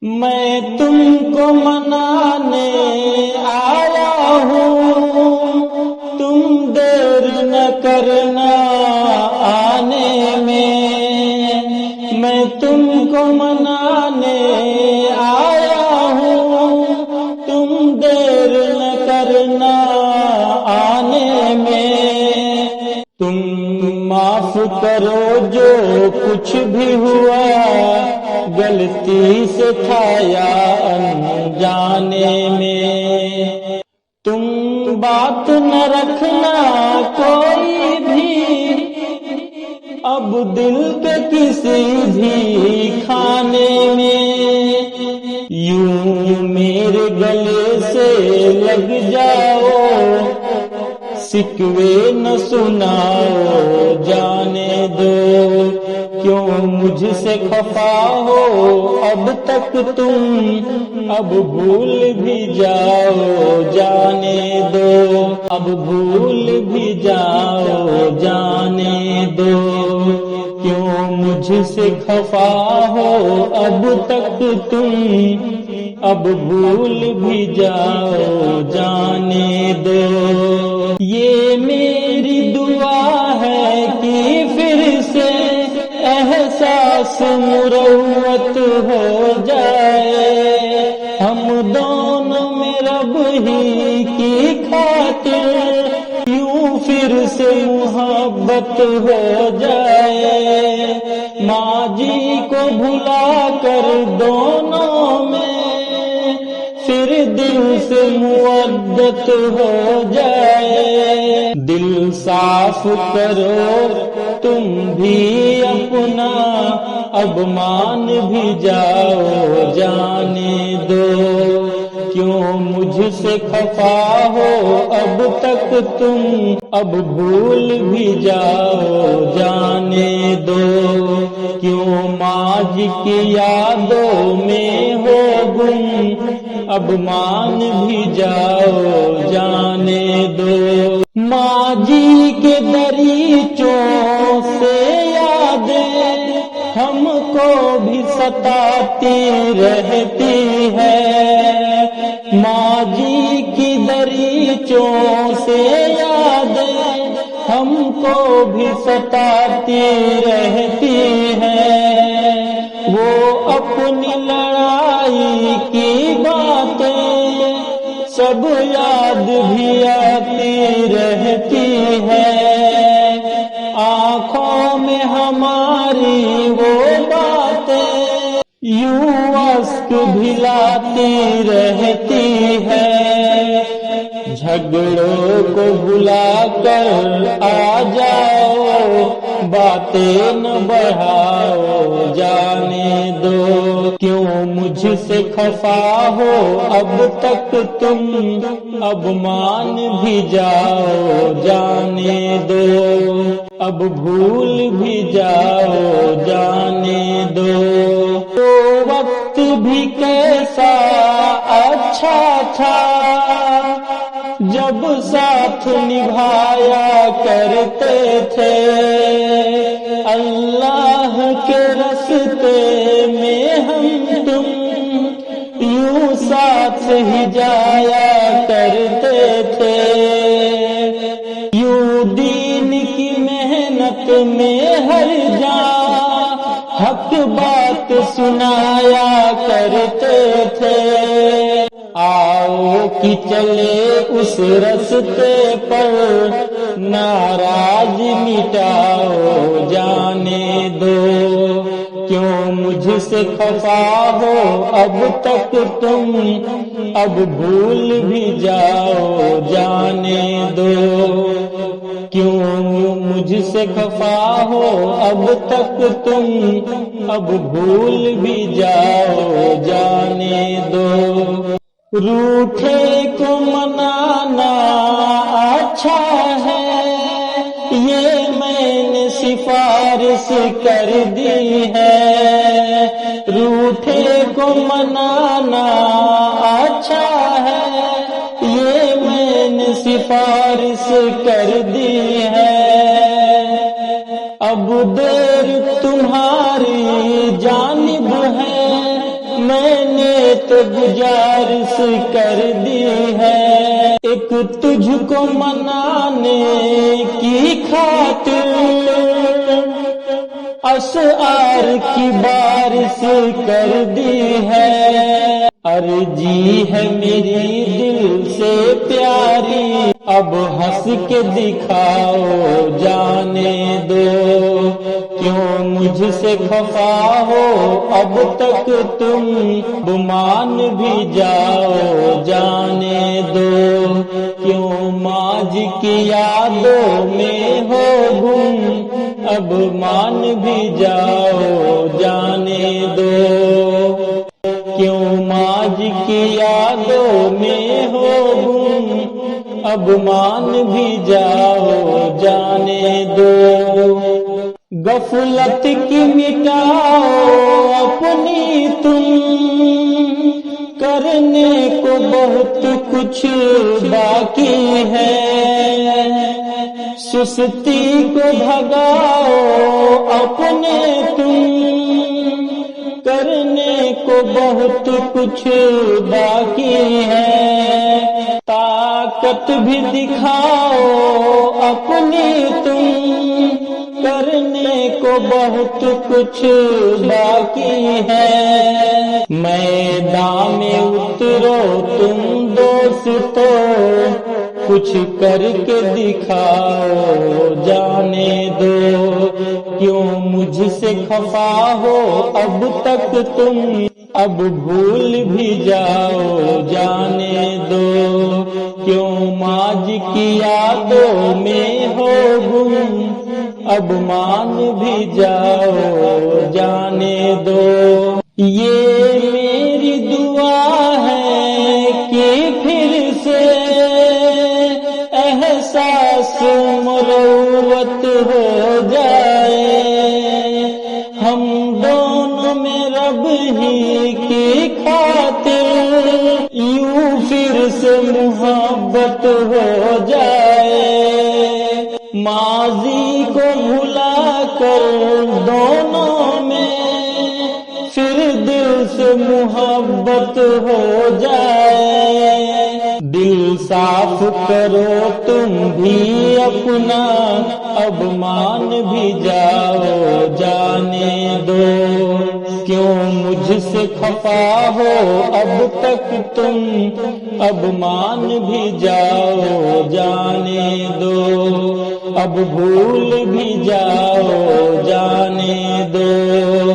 میں تم کو منانے آیا ہوں، تم دیر نہ کرنا آنے میں تم کو منانے آیا ہوں، تم دیر نہ کرنا آنے میں۔ تم معاف کرو جو کچھ بھی ہوا، غلطی سے تھا یا انجانے میں۔ تم بات نہ رکھنا کوئی بھی اب دل کے کسی بھی کھانے میں، یوں میرے گلے سے لگ جاؤ، سکوے نہ سناؤ جانے دو، کیوں مجھ سے خفا ہو اب تک تم، اب بھول بھی جاؤ جانے دو، اب بھول بھی جاؤ جانے دو، کیوں مجھ سے خفا ہو اب تک تم، اب بھول بھی جاؤ جانے دو۔ یہ میری دعا ہے کہ پھر سے احساس مروت ہو جائے، ہم دونوں میں رب ہی کی خاطر یوں پھر سے محبت ہو جائے، ماں جی کو بھلا کر دونوں میں پھر دل سے مودت ہو جائے۔ دل صاف کرو تم بھی اپنا، اب مان بھی جاؤ جانے دو، کیوں مجھ سے خفا ہو اب تک تم، اب بھول بھی جاؤ جانے دو، کیوں ماں جی کی یادوں میں ہو گم، اب مان بھی جاؤ جانے دو۔ ماں جی کے دریچوں سے یادیں ہم کو بھی ستاتی رہتی ہے، ماں جی کی دریچوں سے یادیں ہم کو بھی ستاتی رہتی ہے، وہ اپنی لڑائی کی باتیں سب یاد بھی آتی رہتی ہے، آنکھوں میں ہماری وہ باتیں یوں اشک بھی لاتی رہتی ہے، جھگڑوں کو بلا کر آ جاؤ، باتیں نہ بڑھاؤ جانے دو، کیوں مجھ سے خفا ہو اب تک تم، اب مان بھی جاؤ جانے دو، اب بھول بھی جاؤ جانے دو۔ تو وقت بھی کیسا اچھا تھا جب ساتھ نبھایا کرتے تھے، اللہ کے راستے میں ہم تم یوں ساتھ ہی جایا کرتے تھے، یوں دین کی محنت میں ہر جان حق بات سنایا کرتے تھے، آؤ کہ چلے اس راستے پر، ناراض مٹاؤ جانے دو، کیوں مجھ سے خفا ہو اب تک تم، اب بھول بھی جاؤ جانے دو، کیوں مجھ سے خفا ہو اب تک تم، اب بھول بھی جاؤ جانے دو۔ روٹھے کو منانا اچھا ہے، یہ میں نے سفارش کر دی ہے، روٹھے کو منانا اچھا ہے، یہ میں نے سفارش کر دی ہے، اب دیر تمہاری جانب ہے، میں نے تو گزارش کر دی ہے، ایک تجھ کو منانے کی خاطر اشعار کی بارش کر دی ہے، عرضی ہے میری دل سے پیاری، اب ہنس کے دکھاؤ جانے دو، کیوں مجھ سے خفا ہو اب تک تم، مان بھی جاؤ جانے دو، کیوں ماج کی یادوں میں ہو گم، اب مان بھی جاؤ جانے دو، کیوں ماج کی یادوں میں ہو گم، اب مان بھی جاؤ جانے دو، غفلت کی مٹاؤ اپنی تم، کرنے کو بہت کچھ باقی ہے، سستی کو بھگاؤ اپنے تم، کرنے کو بہت کچھ باقی ہے، طاقت بھی دکھاؤ اپنی تم، کرنے کو بہت کچھ باقی ہے، میدان میں اترو تم دوستو، کچھ کر کے دکھاؤ جانے دو، کیوں مجھ سے خفا ہو اب تک تم، اب بھول بھی جاؤ جانے دو، کیوں ماج کی یادوں میں ہو گم، اب مان بھی جاؤ جانے دو، یہ میری دعا ہے کہ پھر سے احساس مروت ہو جائے، ہم دونوں میں رب ہی کی خاطر یوں پھر سے محبت ہو جائے، ماضی کو بھلا کر دونوں میں پھر دل سے محبت ہو جائے، دل صاف کرو تم بھی اپنا، اب مان بھی جاؤ جانے دو، کیوں مجھ سے خفا ہو اب تک تم، اب مان بھی جاؤ جانے دو، اب بھول بھی جاؤ جانے دو،